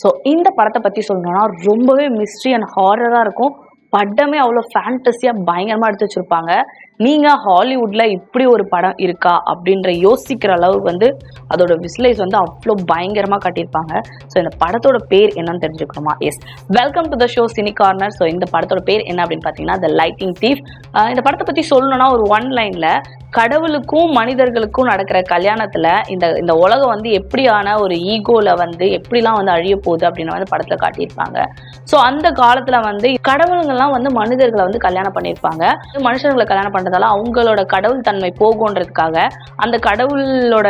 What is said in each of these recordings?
So இந்த படத்தை பற்றி சொல்லணும்னா ரொம்பவே மிஸ்ட்ரி அண்ட் ஹாரராக இருக்கும். படமே அவ்வளோ ஃபேண்டஸியாக பயங்கரமாக எடுத்து வச்சுருப்பாங்க. நீங்கள் ஹாலிவுட்டில் இப்படி ஒரு படம் இருக்கா அப்படின்ற யோசிக்கிற அளவுக்கு அதோட விஸ்லைஸ் அவ்வளோ பயங்கரமாக காட்டியிருப்பாங்க. ஸோ இந்த படத்தோட பேர் என்னன்னு தெரிஞ்சுக்கணுமா? Yes, welcome to the show Cine Corner. So இந்த படத்தோட பேர் என்ன அப்படின்னு பார்த்தீங்கன்னா த லைட்டிங் தீஃப். இந்த படத்தை பற்றி சொல்லணும்னா ஒரு ஒன் லைனில் கடவுளுக்கும் மனிதர்களுக்கும் நடக்கிற கல்யாணத்தில் இந்த உலகம் எப்படியான ஒரு ஈகோவில் எப்படிலாம் அழிய போகுது அப்படின்னு படத்தில் காட்டியிருப்பாங்க. ஸோ அந்த காலத்தில் கடவுளுங்கள்லாம் மனிதர்களை கல்யாணம் பண்ணியிருப்பாங்க. மனுஷர்களை கல்யாணம் பண்றதால அவங்களோட கடவுள் தன்மை போகுன்றதுக்காக அந்த கடவுளோட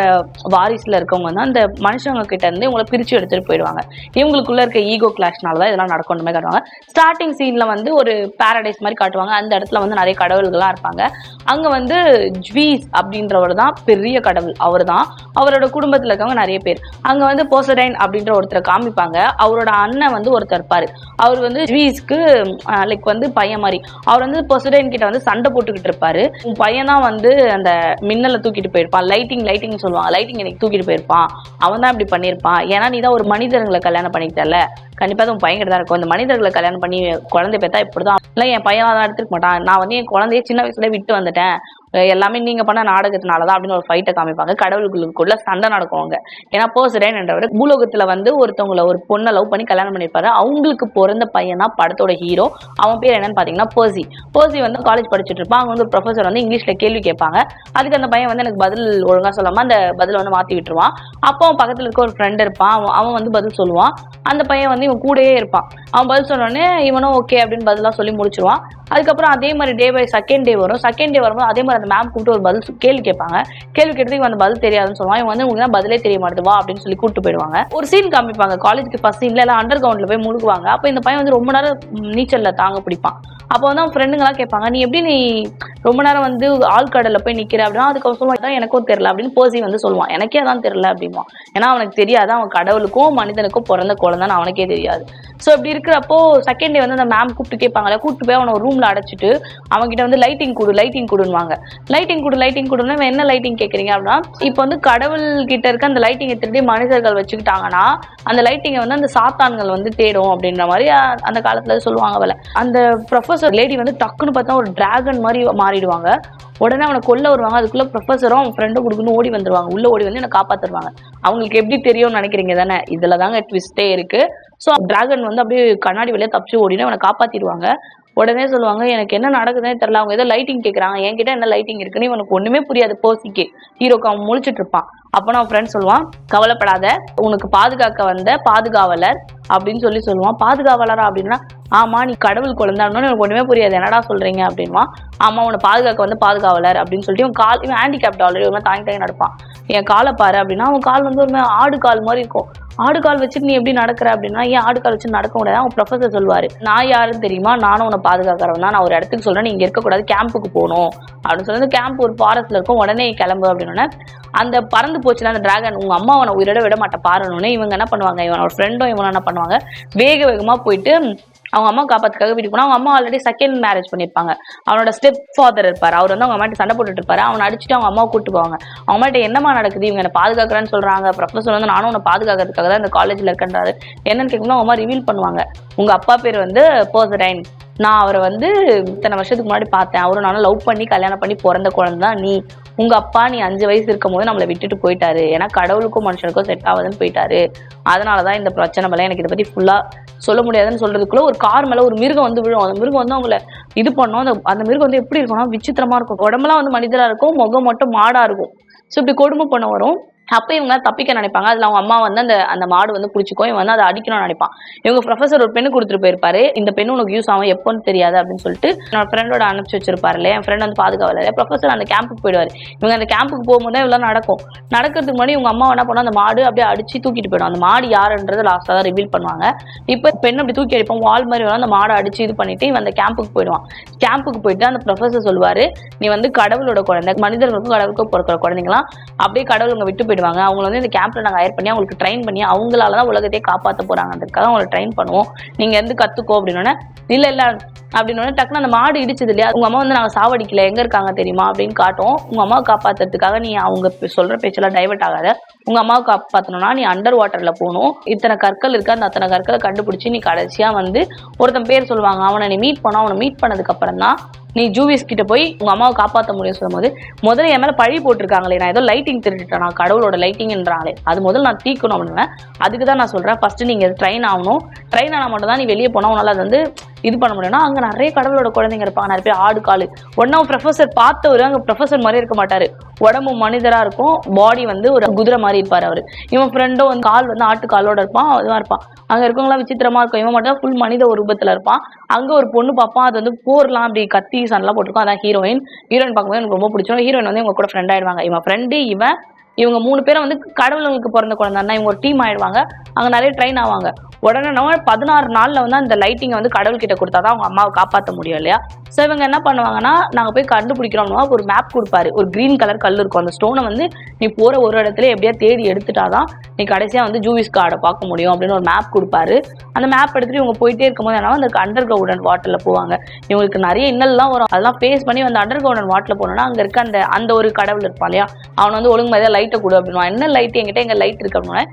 வாரிசுல இருக்கவங்க அந்த மனுஷங்க கிட்ட இருந்து இவங்களை பிரிச்சு எடுத்துட்டு போயிடுவாங்க. இவங்களுக்குள்ள இருக்க ஈகோ கிளாஷ்னாலதான் இதெல்லாம் நடக்கணுமே காட்டுவாங்க. ஸ்டார்டிங் சீன்ல ஒரு பாரடைஸ் மாதிரி காட்டுவாங்க. அந்த இடத்துல நிறைய கடவுள்கள்லாம் இருப்பாங்க. அங்க ஜ்வீஸ் அப்படின்றவர் தான் பெரிய கடவுள். அவர் தான், அவரோட குடும்பத்துல இருக்கவங்க நிறைய பேர். அங்க போசடைன் அப்படின்ற ஒருத்தரை காமிப்பாங்க. அவரோட அண்ணன் ஒருத்தர் இருப்பாரு. அவர் ஜ்வீஸ்க்கு லைக் பையன் மாதிரி. அவர் போசடைன் கிட்ட சண்டை போட்டுக்கிட்டு இருப்பாரு. உன் பையன் தான் அந்த மின்னலை தூக்கிட்டு போயிருப்பான், லைட்டிங் சொல்லுவாங்க, லைட்டிங் எனக்கு தூக்கிட்டு போயிருப்பான், அவன் தான் இப்படி பண்ணியிருப்பான். ஏன்னா நீ தான் ஒரு மனிதர்களை கல்யாணம் பண்ணிக்கிட்டல, கண்டிப்பா உன் பையன் கிட்ட தான் இருக்கும். இந்த மனிதர்களை கல்யாணம் பண்ணி குழந்தை பெற்றா இப்படிதான், இல்லை என் பையன் தான் எடுத்துக்க மாட்டான், நான் என் குழந்தைய சின்ன வயசுல விட்டு வந்துட்டேன், எல்லாமே நீங்க பண்ண நாடகத்தினாலதான் அப்படின்னு ஒரு ஃபைட்டை காமிப்பாங்க. கடவுளுக்குள்ள சண்டை நடக்குவாங்க. ஏன்னா போசடைன் என்றவர் பூலோகத்துல ஒருத்தவங்களை ஒரு பொண்ணை லவ் பண்ணி கல்யாணம் பண்ணிருப்பாரு. அவங்களுக்கு பிறந்த பையன் தான் படத்தோட ஹீரோ. அவன் பேர் என்னன்னு பாத்தீங்கன்னா பர்சி. காலேஜ் படிச்சுட்டு இருப்பான். அவங்க ஒரு ப்ரொஃபசர் இங்கிலீஷ்ல கேள்வி கேட்பாங்க. அதுக்கு அந்த பையன் எனக்கு பதில் ஒழுங்கா சொல்லாம அந்த பதில மாத்தி விட்டுருவான். அப்போ அவன் பக்கத்துல இருக்க ஒரு ஃப்ரெண்ட் இருப்பான். அவன் பதில் சொல்லுவான். அந்த பையன் இவன் கூடயே இருப்பான். அவன் பதில் சொன்னோடனே இவனும் ஓகே அப்படின்னு பதிலாம் சொல்லி முடிச்சிருவான். அதுக்கப்புறம் அதே மாதிரி டே பை செகண்ட் டே வரும். செகண்ட் டே வரும்போது அதே மாதிரி அந்த மேம் கூப்பிட்டு ஒரு பதில் கேள்வி கேட்பாங்க. கேள்வி கேட்டதுக்கு அந்த பதில் தெரியாதுன்னு சொல்லுவான். இவன் உங்களுக்கு தான் பதிலே தெரிய மாட்டேது வா அப்படின்னு சொல்லி கூப்பிட்டு போயிடுவாங்க. ஒரு சீன் காமிப்பாங்க. காலேஜுக்கு ஃபர்ஸ்ட் சீன்ல எல்லாம் அண்டர் கிரவுண்ட்ல போய் முழுகுவாங்க. அப்போ இந்த பையன் ரொம்ப நேரம் நீச்சல்ல தாங்க பிடிப்பான். அப்போ அவன் ஃப்ரெண்டுங்களாம் கேட்பாங்க, நீ எப்படி நீ ரொம்ப நேரம் ஆழ்கடல்ல போய் நிக்கிற அப்படின்னா, அதுக்கு அவன் சொல்லுவான் எனக்கும் தெரியல அப்படின்னு பர்சி சொல்லுவான். எனக்கே அதான் தெரியல அப்படின்வான். ஏன்னா அவனுக்கு தெரியாது அவன் கடவுளுக்கும் மனிதனுக்கும் பிறந்த குழந்தைன்னு அவனுக்கே தெரியாது. ஸோ இப்படி இருக்கிறப்போ செகண்ட் டே அந்த மேம் கூப்பிட்டு கேட்பாங்கல்ல, கூப்பிட்டு போய் அவனை ஒரு ரூம்ல அடைச்சிட்டு அவன்கிட்ட லைட்டிங் கொடுவாங்க. லைட்டிங் கொடுன்னா என்ன லைட்டிங் கேட்குறீங்க அப்படின்னா, இப்போ கடவுள் கிட்ட இருக்க அந்த லைட்டிங்கை திருடி மனிதர்கள் வச்சுக்கிட்டாங்கன்னா அந்த லைட்டிங்கை அந்த சாத்தான்கள் தேடும் அப்படின்ற மாதிரி அந்த காலத்துல சொல்லுவாங்க போல. அந்த ப்ரொஃபசர் லேடி டக்குன்னு பார்த்தா ஒரு டிராகன் மாதிரி மாறிடுவாங்க. உடனே அவனை கொல்ல வருவாங்க. அதுக்குள்ள ப்ரொஃபஸரும் அவன் ஃப்ரெண்டும் கொடுக்குன்னு ஓடி வந்துருவாங்க. உள்ள ஓடி என்ன காப்பாத்துருவாங்க. அவங்களுக்கு எப்படி தெரியும்னு நினைக்கிறீங்க தானே? இதுல தாங்க ட்விஸ்டே இருக்கு. ஸோ டிராகன் அப்படியே கண்ணாடி வழியா தப்பிச்சு ஓடினா அவனை காப்பாத்திடுவாங்க. உடனே சொல்லுவாங்க எனக்கு என்ன நடக்குதுன்னு தெரியல, அவங்க ஏதோ லைட்டிங் கேட்கறாங்க, என்கிட்ட என்ன லைட்டிங் இருக்குன்னு இவனுக்கு ஒண்ணுமே புரியாது. போசிக்கு ஹீரோக்கு அவன் முழிச்சிட்டு இருப்பான். அப்போ நான் ஃப்ரெண்ட் சொல்லுவான், கவலைப்படாத, உனக்கு பாதுகாக்க வந்த பாதுகாவலர் அப்படின்னு சொல்லுவான். பாதுகாவலரா அப்படின்னா, ஆமா நீ கடவுள் குழந்தைன்னு எனக்கு ஒண்ணுமே புரியாது, என்னடா சொல்றீங்க அப்படின்வான். ஆமா உன்னை பாதுகாக்க வந்து பாதுகாவலர் அப்படின்னு சொல்லிட்டு இவன் ஹேண்டிகேப்ட் ஆல்ரெடி ஒரு மாதிரி தாங்கி நடப்பான். என் காலை பாரு அப்படின்னா அவன் கால் ஒரு மாதிரி ஆடு கால் மாதிரி இருக்கும். ஆடு கால் வச்சுட்டு நீ எப்படி நடக்கிற அப்படின்னா, ஏன் ஆடு கால் வச்சு நடக்க முடியாது? அவன் ப்ரொஃபசர் சொல்லுவாரு, நான் யாருன்னு தெரியுமா, நானும் உன்னை பாதுகாக்கிறவன் தான், நான் ஒரு இடத்துக்கு சொல்றேன், நீ இங்க இருக்கக்கூடாது, கேம்புக்கு போகணும் அப்படின்னு சொல்லி கேம்ப் ஒரு ஃபாரஸ்ட்ல இருக்கும், உடனே கிளம்பு அப்படின்னு. அந்த பறந்து போச்சுன்னா அந்த டிராகன், உங்க அம்மா அவனை உயிரோட விட மாட்டேன் பாருன்னு இவங்க என்ன பண்ணுவாங்க, இவனோட ஃப்ரெண்டும் இவனும் என்ன பண்ணுவாங்க, வேகமா போயிட்டு அவங்க அம்மா காப்பாத்துக்காக வீட்டுக்கு போனா, அவங்க அம்மா ஆல்ரெடி செகண்ட் மேரேஜ் பண்ணிருப்பாங்க. அவனோட ஸ்டெப் ஃபாதர் இருப்பாரு, அவர் அவங்க அம்மாட்ட சண்டை போட்டுட்டு இருப்பாரு. அவனை அடிச்சுட்டு அவங்க அம்மா கூட்டு போவாங்க. அவங்க அம்மாட்ட என்னமா நடக்குது, இவங்க என்ன பாதுகாக்கிறேன்னு சொல்றாங்க, ப்ரொஃபஸர் நானும் உன்னை பாதுகாக்கிறதுக்காக தான் இந்த காலேஜ்ல இருக்கன்றாரு, என்னன்னு கேட்கும்போது அவங்க அம்மா ரிவீல் பண்ணுவாங்க, உங்க அப்பா பேர் போசடைன், நான் அவரை இத்தனை வருஷத்துக்கு முன்னாடி பார்த்தேன், அவரும் நானும் லவ் பண்ணி கல்யாணம் பண்ணி பிறந்த குழந்தை தான் நீ. உங்க அப்பா நீ 5 வயசு இருக்கும் போது நம்மளை விட்டுட்டு போயிட்டாரு, ஏன்னா கடவுளுக்கும் மனுஷனுக்கும் செட் ஆகுதுன்னு போயிட்டாரு, அதனாலதான் இந்த பிரச்சனை மேல எனக்கு இதை பத்தி ஃபுல்லா சொல்ல முடியாதுன்னு சொல்றதுக்குள்ள ஒரு கார் மேல ஒரு மிருகம் விழும். அந்த மிருகம் அவங்கள இது பண்ணும். அந்த மிருகம் எப்படி இருக்கும்னா விசித்திரமா இருக்கும். உடம்புலாம் மனிதரா இருக்கும், முகம் மட்டும் மாடா இருக்கும். ஸோ இப்படி கொடுமை பண்ண வரும். அப்ப இவங்க தப்பிக்க நினைப்பாங்க. அதுல அவங்க அம்மா அந்த மாடு பிடிச்சிக்கும், இவன் அதை அடிக்கணும்னு நினைப்பான். இவங்க ப்ரொஃபசர் ஒரு பெண்ணு கொடுத்துட்டு போயிருப்பாரு, இந்த பெண்ணு உனக்கு யூஸ் ஆகும் எப்போன்னு தெரியாது அப்படின்னு சொல்லிட்டு என்னோட ஃப்ரெண்டோட அனுப்பிச்சு வச்சிருப்பாரு இல்லையா, என் ஃப்ரெண்ட் பாதுகாவல. ப்ரொஃபசர் அந்த கேம்புக்கு போயிடுவாரு. இவங்க அந்த கேம்புக்கு போகும்போது இவ்வளவு நடக்கிறதுக்கு முன்னாடி இவங்க அம்மா என்ன பண்ணா, அந்த மாடு அப்படியே அடிச்சு தூக்கிட்டு போயிடும். அந்த மாடு யாருன்றது லாஸ்டா தான் ரிவீல் பண்ணுவாங்க. இப்ப பெண்ணு அப்படி தூக்கி அடிப்போம், வால் மாதிரி அந்த மாடை அடிச்சு இது பண்ணிட்டு இவன் அந்த கேம்புக்கு போயிடுவான். கேம்புக்கு போயிட்டு அந்த ப்ரொஃபசர் சொல்லுவாரு, நீ கடவுளோட குழந்தை, மனிதர்களுக்கும் கடவுளுக்கும் பிறக்கிற குழந்தைங்களாம் அப்படியே கடவுளுங்க விட்டு போயிடுவாங்க, அவங்களை இந்த கேம்ப்ல நாங்க ஹையர் பண்ணி அவங்களுக்கு ட்ரெயின் பண்ணி அவங்களாலதான் உலகத்தையே காப்பாற்ற போறாங்க, அதுக்காக அவங்களை ட்ரெயின் பண்ணுவோம், நீங்க கத்துக்கோ அப்படின்னு. இல்ல இல்ல அப்படின்னு டக்குன்னு அந்த மாடு இடிச்சது இல்லையா, உங்க அம்மா வந்து நாங்க சாவடிக்கல, எங்க இருக்காங்க தெரியுமா அப்படின்னு காட்டும். உங்க அம்மாவை காப்பாத்துறதுக்காக நீ அவங்க சொல்ற பேச்செல்லாம் டைவர்ட் ஆகாத. உங்க அம்மாவை காப்பாத்தணும்னா நீ அண்டர் வாட்டர்ல போகணும். இத்தனை கற்கள் இருக்கு, அந்த அத்தனை கற்களை கண்டுபிடிச்சு நீ கடைசியா வந்து ஒருத்தன் பேர் சொல்லுவாங்க, அவனை நீ மீட் பண்ண. அவனை மீட் பண்ணதுக்கு அப்புறம் தான் நீ ஜூவிஸ் கிட்ட போய் உங்க அம்மாவை காப்பாற்ற முடியும் சொல்லும்போது, முதல்ல என் மேல பழி போட்டிருக்காங்களே, நான் ஏதோ லைட்டிங் திருட்டுட்டேன், நான் கடவுளோட லைட்டிங்ன்றாங்களே, அது முதல்ல நான் தீக்கணும் அப்படின்னு. அதுக்கு தான் நான் சொல்றேன், ஃபர்ஸ்ட் நீங்க ட்ரெயின் ஆகணும். ட்ரெயின் ஆனால் மட்டும் தான் நீ வெளியே போனா உன்னால அது வந்து இது பண்ண முடியும்னா. அங்க நிறைய கடவுளோட குழந்தைங்க இருப்பாங்க, நிறைய பேர் ஆடு காலு. ஒன்னா ப்ரொஃபசர் பார்த்தவரு அங்க ப்ரொஃபசர் மாதிரி இருக்க மாட்டாரு, உடம்பு மனிதரா இருக்கும், பாடி வந்து ஒரு குதிரை மாதிரி இருப்பாரு அவரு. இவன் ஃப்ரெண்டும் வந்து கால் வந்து ஆட்டு காலோட இருப்பான், அதுதான் இருப்பான். அங்க இருக்கவங்களாம் விசித்திரமா இருக்கும். இவன் மட்டும் ஃபுல் மனித ஒரு ரூபத்துல இருப்பான். அங்க ஒரு பொண்ணு பார்ப்பான், அது வந்து போர்லாம் அப்படி கத்தி சண்டெல்லாம் போட்டிருக்கோம், அதான் ஹீரோயின். ஹீரோயின் பார்க்கும்போது எனக்கு ரொம்ப பிடிச்சோம். ஹீரோயின் வந்து இவங்க கூட ஃப்ரெண்ட் ஆயிடுவாங்க. இவன் ஃப்ரெண்டு இவங்க 3 பேரும் வந்து கடவுளுக்கு பிறந்த குழந்தைன்னா இவங்க ஒரு டீம் ஆயிடுவாங்க. அங்க நிறைய ட்ரெயின் ஆவாங்க. உடனே 16 நாள்ல வந்து அந்த லைட்டிங்கை வந்து கடவுள் கிட்ட கொடுத்தாதான் அவங்க அம்மாவை காப்பாற்ற முடியும் இல்லையா. ஸோ இவங்க என்ன பண்ணுவாங்கன்னா, நாங்க போய் கண்டுபிடிக்கிறோம்னா ஒரு மேப் கொடுப்பாரு. ஒரு கிரீன் கலர் கல் இருக்கும், அந்த ஸ்டோனை வந்து நீ போற ஒரு இடத்துல எப்படியா தேடி எடுத்துட்டாதான் நீ கடைசியா வந்து ஜூவிஸ் கார்டை பார்க்க முடியும் அப்படின்னு ஒரு மேப் கொடுப்பாரு. அந்த மேப் எடுத்துட்டு இவங்க போயிட்டே இருக்கும்போது என்ன அந்த அண்டர் கிரவுண்ட் வாட்டர்ல போவாங்க. இவங்களுக்கு நிறைய இன்னல்லாம் வரும், அதெல்லாம் ஃபேஸ் பண்ணி வந்து அண்டர் கிரவுண்ட் வாட்டர்ல போனோம்னா அங்க இருக்க அந்த ஒரு கடவுள் இருப்பான் இல்லையா, அவன் வந்து ஒழுங்கு மாதிரியா லைட்டை கொடு அப்படின்னா. என்ன லைட், என்கிட்ட எங்க லைட் இருக்கு அப்படின்னா.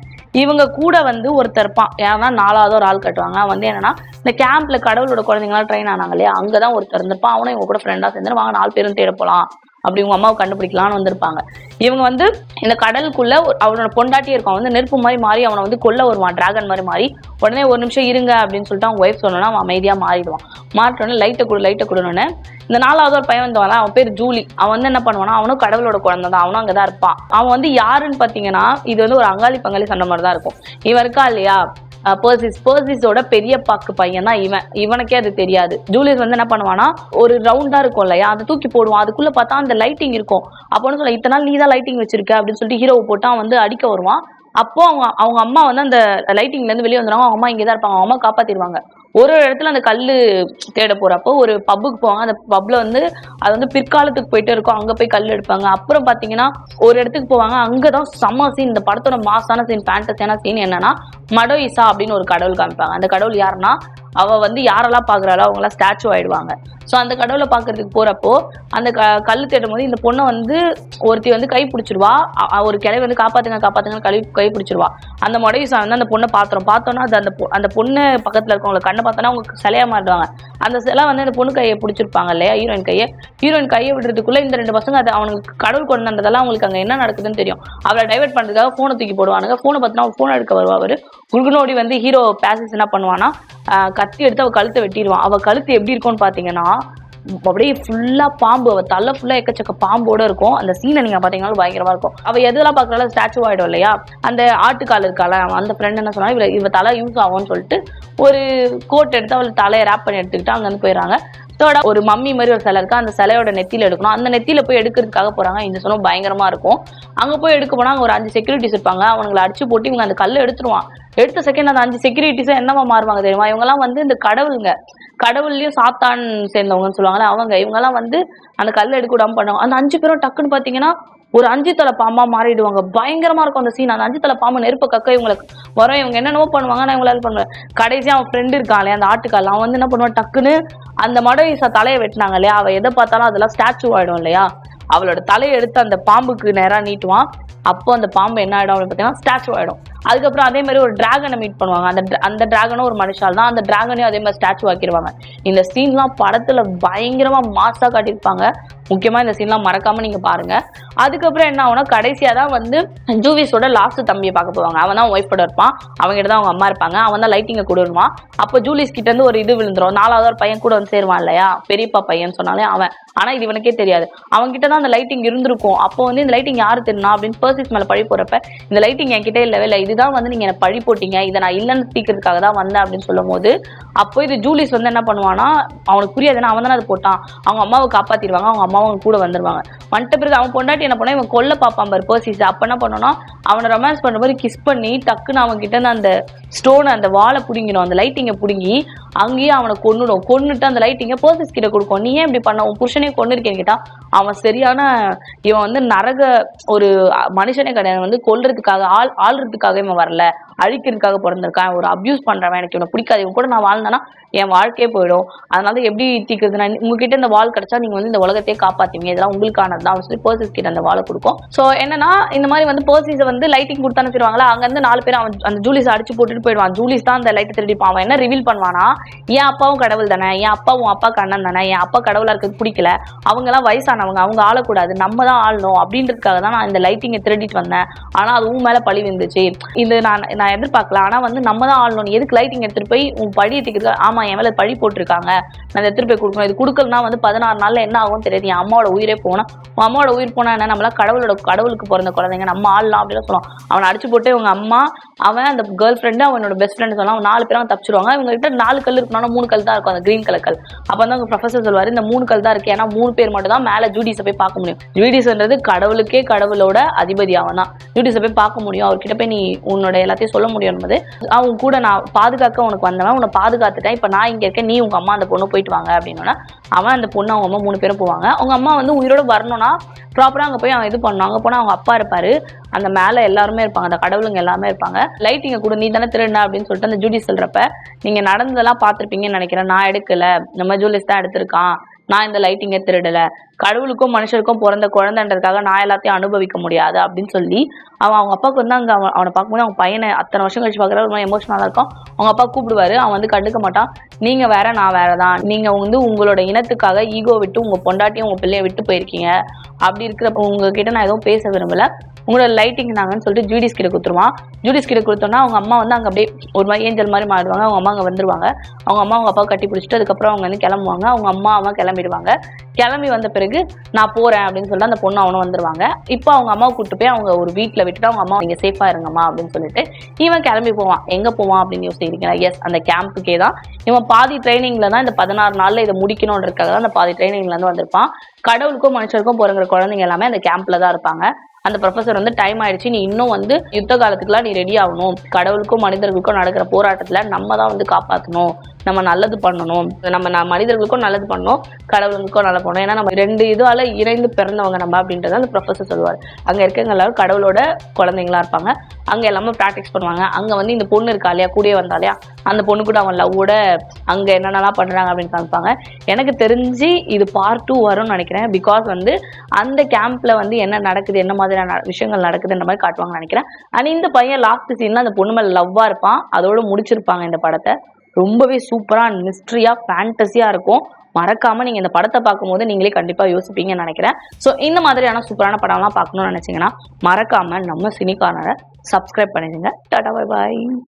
இவங்க கூட வந்து ஒருத்தர் இருப்பான், ஏன்னா 4வது ஒரு ஆள் கட்டுவாங்க. அவன் வந்து என்னன்னா இந்த கேம்ப்ல கடவுளோட குழந்தைங்களாம் ட்ரெயின் ஆனாங்க இல்லையா, அங்கதான் ஒருத்தர் இருந்திருப்பான். அவனும் இவங்க கூட ஃப்ரெண்டா சேர்ந்து வாங்க 4 பேரும் தேட போலாம் அப்படி உங்க அம்மாவை கண்டுபிடிக்கலாம்னு வந்திருப்பாங்க. இவங்க வந்து இந்த கடலுக்குள்ள அவனோட பொண்டாட்டி இருக்கும், வந்து நெருப்பு மாதிரி மாறி அவனை வந்து கொல்ல வருவான், டிராகன் மாதிரி மாறி. உடனே ஒரு நிமிஷம் இருங்க அப்படின்னு சொல்லிட்டு அவங்க ஒய்ஃப் சொன்னோன்னா அவன் அமைதியா மாறிடுவான். மாறிட்டோன்னே லைட்டை கொடுன்னு இந்த 4வது ஒரு பையன் வந்தவன், அவன் பேர் ஜூலி. அவன் வந்து என்ன பண்ணுவானா, அவனும் கடவுளோட குழந்தை தான், அவனும் அங்கதான் இருப்பான். அவன் வந்து யாருன்னு பாத்தீங்கன்னா, இது வந்து ஒரு அங்காளி பங்காளி சண்டை மாதிரி தான் இருக்கும். இவன் இருக்கா இல்லையா பர்சிஸோட பெரிய பாக்கு பையன் தான் இவனுக்கே அது தெரியாது. ஜூலியஸ் வந்து என்ன பண்ணுவானா, ஒரு ரவுண்டா இருக்கும் இல்லையா, அதை தூக்கி போடுவான். அதுக்குள்ள பார்த்தா அந்த லைட்டிங் இருக்கும். அப்போன்னு சொல்ல, இத்தனை நாள் நீ தான் லைட்டிங் வச்சிருக்க அப்படின்னு சொல்லிட்டு ஹீரோவை போட்டு அவன் வந்து அடிக்க வருவான். அப்போ அவங்க அம்மா வந்து அந்த லைட்டிங்ல இருந்து வெளியே வந்துடுவாங்க. அவங்க அம்மா இங்கதான் இருப்பாங்க, அவங்க அம்மா காப்பாத்திடுவாங்க. ஒரு இடத்துல அந்த கல்லு தேட போறப்போ ஒரு பப்புக்கு போவாங்க. அந்த பப்ல வந்து அது வந்து பிற்காலத்துக்கு போயிட்டு இருக்கும், அங்க போய் கல் எடுப்பாங்க. அப்புறம் பாத்தீங்கன்னா ஒரு இடத்துக்கு போவாங்க, அங்கதான் செம்ம சீன், இந்த படத்தோட மாசான சீன், ஃபேண்டஸியான சீன் என்னன்னா, மடோயிசா அப்படின்னு ஒரு கடவுள் காமிப்பாங்க. அந்த கடவுள் யாருன்னா, அவ வந்து யாரெல்லாம் பாக்குறாளோ அவங்க எல்லாம் ஸ்டாச்சு ஆயிடுவாங்க. ஸோ அந்த கடவுளை பாக்குறதுக்கு போறப்போ அந்த கல் தேடும் போது இந்த பொண்ணை வந்து ஒருத்தி வந்து கை பிடிச்சிருவா. ஒரு கிளை வந்து காப்பாத்துங்க கை பிடிச்சிருவா. அந்த மொடையுசா வந்து அந்த பொண்ணை பார்த்தோன்னா அது அந்த பொண்ணு பக்கத்துல இருக்கவங்களை கண்ணை பார்த்தோன்னா அவங்க சிலையா மாறிடுவாங்க. அந்த சிலை வந்து அந்த பொண்ணு கையை பிடிச்சிருப்பாங்க இல்லையா, ஹீரோயின் கையை விடுறதுக்குள்ள இந்த 2 பசங்க அது அவனுக்கு கடவுள் கொண்டு வந்ததெல்லாம் அவங்களுக்கு அங்க என்ன நடக்குதுன்னு தெரியும். அவளை டைவர்ட் பண்றதுக்காக போனை தூக்கி போடுவானுங்க. போனை பார்த்தா போன் எடுக்க வருவா. அவரு குருகுனோடி வந்து ஹீரோ பேசஸ் என்ன பண்ணுவானா, கத்தி எடுத்து அவ கழுத்தை வெட்டிடுவான். அவ கழுத்து எப்படி இருக்கும்னு பாத்தீங்கன்னா அப்படியே ஃபுல்லா பாம்பு, அவ தலை ஃபுல்லா எக்கச்சக்க பாம்போட இருக்கும். அந்த சீனை நீங்க பாத்தீங்கன்னா பயங்கரமா இருக்கும். அவ எதெல்லாம் பாக்குறாலும் ஸ்டாச்சு ஆயிடும் இல்லையா. அந்த ஆட்டுக்கால் இருக்கால, அந்த ஃப்ரெண்ட் என்ன சொன்னா, இவ தலை யூஸ் ஆகும்னு சொல்லிட்டு ஒரு கோட் எடுத்து அவள் தலையை ரேப் பண்ணி எடுத்துக்கிட்டு அங்க இருந்து போயிடறாங்க. ஒரு மம்மி மாதிரி ஒரு சிலை இருக்கு, அந்த சிலையோட நெத்தியில எடுக்கணும். அந்த நெத்தியில போய் எடுக்கிறதுக்காக போறாங்க. இந்த சொன்ன பயங்கரமா இருக்கும். அங்க போய் எடுக்க போனா அங்க ஒரு 5 செக்யூரிட்டிஸ் இருப்பாங்க. அவங்களை அடிச்சு போட்டு இவங்க அந்த கல்லை எடுத்துருவான். எடுத்த செகண்ட் அந்த 5 செக்யூரிட்டிஸும் என்னவா மாறுவாங்க தெரியுமா, இவங்க எல்லாம் வந்து இந்த கடவுள்லயும் சாத்தான் சேர்ந்தவங்கன்னு சொல்லுவாங்களே அவங்க. இவங்க எல்லாம் வந்து அந்த கல்லை எடுக்க விடாம பண்ணுவாங்க. அந்த 5 பேரும் டக்குன்னு பாத்தீங்கன்னா ஒரு 5 தலை பாம்பா மாறிடுவாங்க. பயங்கரமா இருக்கும் அந்த சீன். அந்த 5 தலை பாம்பு நெருப்ப கக்க இவங்களுக்கு வரும். இவங்க என்னென்னவோ பண்ணுவாங்க, நான் இவங்களால பண்ணுவேன். கடைசியா அவன் ஃப்ரெண்டு இருக்காங்களே அந்த ஆட்டுக்கால், அவன் வந்து என்ன பண்ணுவான், டக்குன்னு அந்த மடவீசா தலையை வெட்டினாங்க இல்லையா, அவ எதை பார்த்தாலும் அதெல்லாம் ஸ்டாச்சு ஆயிடும் இல்லையா, அவளோட தலையை எடுத்து அந்த பாம்புக்கு நேரா நீட்டுவான். அப்போ அந்த பாம்பு என்ன ஆயிடும் அப்படின்னு பார்த்தீங்கன்னா ஸ்டாச்சு ஆயிடும். அதுக்கப்புறம் அதே மாதிரி ஒரு டிராகனை மீட் பண்ணுவாங்க. அந்த டிராகனும் ஒரு மனுஷால் தான். அந்த டிராகனையும் அதே மாதிரி ஸ்டாச்சு ஆக்கிடுவாங்க. இந்த சீன்லாம் படத்துல பயங்கரமா மாசா காட்டியிருப்பாங்க. முக்கியமா இந்த சீன்லாம் மறக்காம நீங்க பாருங்க. அதுக்கப்புறம் என்ன ஆகும்னா, கடைசியா தான் வந்து ஜூவிஸோட லாஸ்ட் தம்பியை பார்க்க போவாங்க. அவன் தான் ஒய்ஃபோட இருப்பான், அவங்ககிட்ட தான் அவங்க அம்மா இருப்பாங்க. அவன் தான் லைட்டிங்கை கொடுவான். அப்போ ஜூலிஸ் கிட்ட இருந்து ஒரு இது விழுந்துரும். 4வது ஒரு பையன் கூட வந்து சேருவான் இல்லையா, பெரியப்பா பையன் சொன்னாலே அவன். ஆனா இது இவனுக்கே தெரியாது, அவங்க கிட்ட தான் அந்த லைட்டிங் இருந்திருக்கும். அப்போ வந்து இந்த லைட்டிங் யாரு தெரியும் அப்படின்னு பர்சிஸ் மேல பழி போறப்ப, இந்த லைட்டிங் என்கிட்ட இல்லவே இல்லை, இதுதான் வந்து நீங்க எனக்கு பழி போட்டீங்க, இதை நான் இல்லைன்னு தீக்கிறதுக்காக தான் வந்தேன் அப்படின்னு சொல்லும் போது, அப்போ இது ஜூலிஸ் வந்து என்ன பண்ணுவானா, அவனுக்கு புரியாதுன்னா அவன் தானே அது போட்டான், அவங்க அம்மாவை காப்பாத்திடுவாங்க. அவங்க அம்மாவும் கூட வந்துருவாங்க. வந்துட்ட பிறகு அவன் பொண்டாட்டி என்ன பண்ணா, இவன் கொல்ல பாப்பான் பாரு பர்சிஸ். அப்ப என்ன பண்ணோம்னா, அவனை ரொமான்ஸ் பண்ற மாதிரி கிஸ் பண்ணி டக்குன்னு அவன் கிட்ட இருந்து அந்த ஸ்டோனை, அந்த வாழை புடுங்கிடும், அந்த லைட்டிங்கை புடுங்கி அங்கேயே அவனை கொன்னுட்டு அந்த லைட்டிங்கை பர்சிஸ் கிட்ட கொடுக்கும். நீ ஏன் இப்படி பண்ண, உன் புருஷனே கொண்டு இருக்கேன்னு கேட்டா, அவன் சரியான இவன் வந்து நரக ஒரு மனுஷனே கிடையாது, வந்து கொல்றதுக்காக ஆள்றதுக்காக இவன் வரல, அழிக்கிறதுக்காக பிறந்திருக்கான், ஒரு அப்யூஸ் பண்றவன், எனக்கு இவனை பிடிக்காது, இவன் கூட நான் வாழ்ந்தேன்னா என் வாழ்க்கையே போயிடும், அதனால எப்படி தீக்குறதுனா உங்ககிட்ட இந்த வாள் கிடைச்சா நீங்க வந்து இந்த உலகத்தையே காப்பாத்துவீங்க, இதெல்லாம் உங்களுக்கானது தான் சொல்லி பர்சிஸ் கிட்ட அந்த வாழை கொடுக்கும். ஸோ என்னன்னா இந்த மாதிரி வந்து பர்சிஸை வந்து லைட்டிங் கொடுத்து அனுப்பிடுவாங்களா, அங்க இருந்து 4 பேர் அவன் அந்த ஜூலிஸ் அடிச்சு போட்டுட்டு போயிடுவான். ஜூலிஸ் தான் அந்த லைட்டை திருடிப்பான். அவன் என்ன ரிவீல் பண்ணுவானா, என் அப்பாவும் கடவுள் தானே, என் அப்பாவும் அப்பாக்கு அண்ணன் தானே, என் அப்பா கடவுளா இருக்கிறது பிடிக்கல, அவங்க எல்லாம் வயசானவங்க, அவங்க ஆளக்கூடாது, நம்ம தான் ஆளணும் அப்படின்றதுக்காக தான் நான் இந்த லைட்டிங்கை திருடிட்டு வந்தேன், ஆனா அது உன் மேல பழி வந்துச்சு, இது நான் எதிர்பார்க்கல, ஆனா வந்து நம்ம தான் ஆளணும், எதுக்கு லைட்டிங் எடுத்துட்டு போய் உன் பழி எடுத்துக்கிட்டு, ஆமா என் மேல பழி போட்டிருக்காங்க, நான் எடுத்துட்டு போய் கொடுக்கணும், இது கொடுக்கலனா வந்து 16 நாள்ல என்ன ஆகும் தெரியாது, என் அம்மாவோட உயிரே போனா, உன் அம்மாவோட உயிர் போனா என்ன, நம்மளா கடவுளுக்கு பிறந்த குழந்தைங்க, நம்ம ஆளலாம் அப்படின்னு சொல்லுவோம். அவனை அடிச்சு போட்டு இவங்க அம்மா, அவன் அந்த கேர்ள் ஃப்ரெண்டு, அவனோட பெஸ்ட் ஃப்ரெண்ட் சொல்லலாம், 4 பேரும் தப்பிச்சிருவாங்க. இவங்க கிட்ட 4 கல் இருக்கணும், 3 கல் தான் இருக்கும், அந்த கிரீன் கலர் கல். அப்ப வந்து அவங்க ப்ரொஃபசர் சொல்லுவாரு, இந்த 3 கல் தான் இருக்கு, ஏன்னா 3 பேர் மட்டும் தான் மேல ஜூடிஸை போய் பார்க்க முடியும். ஜூடிஸ்ன்றது கடவுளுக்கே கடவுளோட அதிபதி, அவன் தான் ஜூடிஸை போய் பார்க்க முடியும், அவர்கிட்ட போய் நீ உன்னோட எல்லாத்தையும் சொல்ல முடியும் என்பது. அவங்க கூட நான் பாதுகாக்க உனக்கு வந்தவன், உன்னை பாதுகாத்துட்டேன், இப்ப நான் இங்க இருக்கேன், நீ உங்க அம்மா அந்த பொண்ணு போயிட்டு வாங்க அப்படின்னா அவன் அந்த பொண்ணு அவங்க அம்மா 3 பேரும் போவாங்க. அவங்க அம்மா வந்து உயிரோட வரணும்னா ப்ராப்பரா அங்க போய் அவன் இது பண்ணும். அங்க போனா அவங்க அப்பா இருப்பாரு, அந்த மேல எல்லாருமே இருப்பாங்க, அந்த கடவுளுங்க எல்லாமே இருப்பாங்க. லைட்டிங்க கூட நீ தானே திருடின அப்படின்னு சொல்லிட்டு அந்த ஜூடிஸ் சொல்றப்ப, நீங்க நடந்ததெல்லாம் பார்த்திருப்பீங்கன்னு நினைக்கிறேன், நான் எடுக்கல, நம்ம ஜூலிஸ் தான் எடுத்திருக்கான், நான் இந்த லைட்டிங்கை திருடல, கடவுளுக்கும் மனுஷருக்கும் பிறந்த குழந்தைன்றதுக்காக நான் எல்லாத்தையும் அனுபவிக்க முடியாது அப்படின்னு சொல்லி அவங்க அப்பாவுக்கு வந்து அங்கே அவனை பார்க்கும்போது அவங்க பையனை அத்தனை வருஷம் கழிச்சு பார்க்குற ரொம்ப எமோஷனலாக இருக்கும். அவங்க அப்பா கூப்பிடுவாரு, அவன் வந்து கண்டுக்க மாட்டான், நீங்க வேற நான் வேற தான், நீங்க வந்து உங்களோட இனத்துக்காக ஈகோ விட்டு உங்க பொண்டாட்டியும் உங்க பிள்ளைய விட்டு போயிருக்கீங்க, அப்படி இருக்கிறப்ப உங்ககிட்ட நான் எதுவும் பேச விரும்பல, உங்களோட லைட்டிங் நாங்கன்னு சொல்லிட்டு ஜூடிஸ் கிட்ட கொடுத்துருவான். ஜூடிஸ் கிட்ட கொடுத்தோன்னா அவங்க அம்மா வந்து அங்கே அப்படியே ஒரு மாதிரி ஏஞ்சல் மாதிரி மாறிடுவாங்க. அவங்க அம்மா அங்கே வந்துருவாங்க. அவங்க அம்மா அவங்க அப்பாவை கட்டி பிடிச்சிட்டு அதுக்கப்புறம் அவங்க வந்து கிளம்புவாங்க. அவங்க அம்மா அவன் கிளம்பிடுவாங்க. கிளம்பி வந்த பிறகு நான் போறேன் அப்படின்னு சொல்லிட்டு அந்த பொண்ணு அவனும் வந்துருவாங்க. இப்போ அவங்க அம்மாவை கூப்பிட்டு போய் அவங்க ஒரு வீட்டில் விட்டுட்டு அவங்க அம்மா நீங்க சேஃபா இருங்கம்மா அப்படின்னு சொல்லிட்டு இவன் கிளம்பி போவான். எங்க போவான் அப்படின்னு யோசிக்கிறீங்களா? எஸ், அந்த கேம்புக்கே தான். இவன் பாதி ட்ரைனிங்ல தான் இந்த 16 நாள்ல இதை முடிக்கணும்ன்றதுக்காக தான் அந்த பாதி ட்ரைனிங்ல இருந்து வந்திருப்பான். கடவுளுக்கும் மனுஷருக்கும் பிறகுற குழந்தைங்க எல்லாமே அந்த கேம்ப்ல தான் இருப்பாங்க. அந்த ப்ரொஃபசர் வந்து டைம் ஆயிடுச்சு, நீ இன்னும் வந்து யுத்த காலத்துக்குலாம் நீ ரெடி ஆகணும், கடவுளுக்கும் மனிதர்களுக்கும் நடக்கிற போராட்டத்துல நம்ம தான் வந்து காப்பாற்றணும், நம்ம நல்லது பண்ணணும், நம்ம மனிதர்களுக்கும் நல்லது பண்ணணும், கடவுளுக்கும் நல்லது பண்ணணும், ஏன்னா நம்ம 2 இதுவால இணைந்து பிறந்தவங்க நம்ம அப்படின்றத அந்த ப்ரொஃபசர் சொல்லுவார். அங்க இருக்கவங்க எல்லாரும் கடவுளோட குழந்தைங்களா இருப்பாங்க. அங்க எல்லாமே ப்ராக்டிஸ் பண்ணுவாங்க. அங்க வந்து இந்த பொண்ணு இருக்கா இல்லையா, கூடயே வந்தா இல்லையா, அந்த பொண்ணு கூட அவன் லவ்வோட அங்க என்னென்னலாம் பண்றாங்க அப்படின்னு காமிப்பாங்க. எனக்கு தெரிஞ்சு இது பார்ட் 2 வரும்னு நினைக்கிறேன். பிகாஸ் வந்து அந்த கேம்ப்ல வந்து என்ன நடக்குது, என்ன மாதிரியான விஷயங்கள் நடக்குதுன்ற மாதிரி காட்டுவாங்கன்னு நினைக்கிறேன். அண்ட் இந்த பையன் லாஸ்ட் சீன்ல அந்த பொண்ணு மேல லவ்வா இருப்பான். அதோட முடிச்சிருப்பாங்க இந்த படத்தை. ரொம்பவே சூப்பரா மிஸ்ட்ரியா ஃபேண்டசியா இருக்கும். மறக்காம நீங்க இந்த படத்தை பார்க்கும்போது நீங்களே கண்டிப்பா யோசிப்பீங்கன்னு நினைக்கிறேன். ஸோ இந்த மாதிரியான சூப்பரான படம்லாம் பார்க்கணும்னு நினைச்சீங்கன்னா மறக்காம நம்ம சினி கார்னரை சப்ஸ்கிரைப் பண்ணிடுங்க. Tata, bye bye.